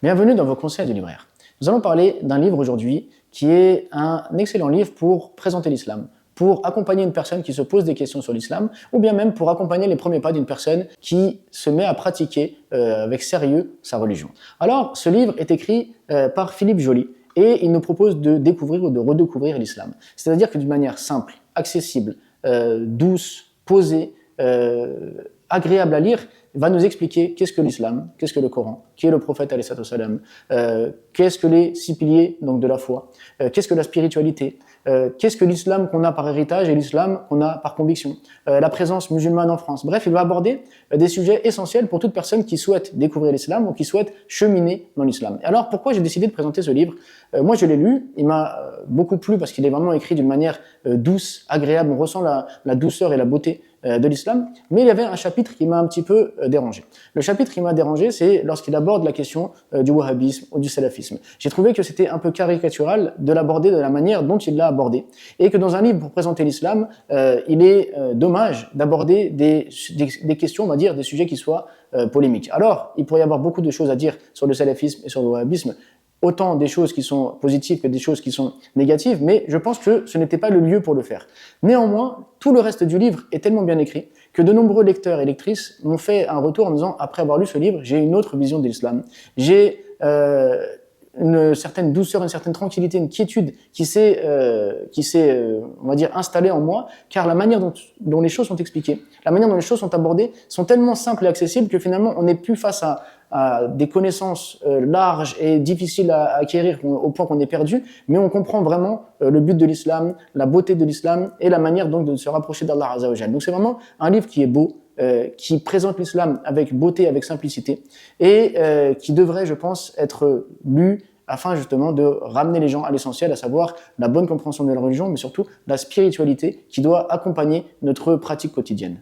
Bienvenue dans vos conseils du libraire. Nous allons parler d'un livre aujourd'hui qui est un excellent livre pour présenter l'islam, pour accompagner une personne qui se pose des questions sur l'islam, ou bien même pour accompagner les premiers pas d'une personne qui se met à pratiquer avec sérieux sa religion. Alors, ce livre est écrit par Philippe Joly et il nous propose de découvrir ou de redécouvrir l'islam. C'est-à-dire que d'une manière simple, accessible, douce, posée, agréable à lire, va nous expliquer qu'est-ce que l'islam, qu'est-ce que le Coran, qui est le prophète alayhi salam, qu'est-ce que les 6 piliers donc de la foi, qu'est-ce que la spiritualité, qu'est-ce que l'islam qu'on a par héritage et l'islam qu'on a par conviction, la présence musulmane en France. Bref, il va aborder des sujets essentiels pour toute personne qui souhaite découvrir l'islam ou qui souhaite cheminer dans l'islam. Alors pourquoi j'ai décidé de présenter ce livre? Moi je l'ai lu, il m'a beaucoup plu parce qu'il est vraiment écrit d'une manière douce, agréable, on ressent la douceur et la beauté de l'islam, mais il y avait un chapitre qui m'a un petit peu dérangé. Le chapitre qui m'a dérangé, c'est lorsqu'il aborde la question du wahhabisme ou du salafisme. J'ai trouvé que c'était un peu caricatural de l'aborder de la manière dont il l'a abordé, et que dans un livre pour présenter l'islam, il est dommage d'aborder des questions, on va dire, des sujets qui soient polémiques. Alors, il pourrait y avoir beaucoup de choses à dire sur le salafisme et sur le wahhabisme, autant des choses qui sont positives que des choses qui sont négatives, mais je pense que ce n'était pas le lieu pour le faire. Néanmoins, tout le reste du livre est tellement bien écrit que de nombreux lecteurs et lectrices m'ont fait un retour en disant, après avoir lu ce livre, j'ai une autre vision de l'islam. J'ai une certaine douceur, une certaine tranquillité, une quiétude qui s'est, on va dire, installée en moi, car la manière dont les choses sont expliquées, la manière dont les choses sont abordées, sont tellement simples et accessibles que finalement, on n'est plus face à des connaissances larges et difficiles à acquérir au point qu'on est perdu, mais on comprend vraiment le but de l'islam, la beauté de l'islam et la manière donc de se rapprocher d'Allah Azza wa Jal. Donc c'est vraiment un livre qui est beau, qui présente l'islam avec beauté, avec simplicité, et qui devrait, je pense, être lu afin justement de ramener les gens à l'essentiel, à savoir la bonne compréhension de la religion, mais surtout la spiritualité qui doit accompagner notre pratique quotidienne.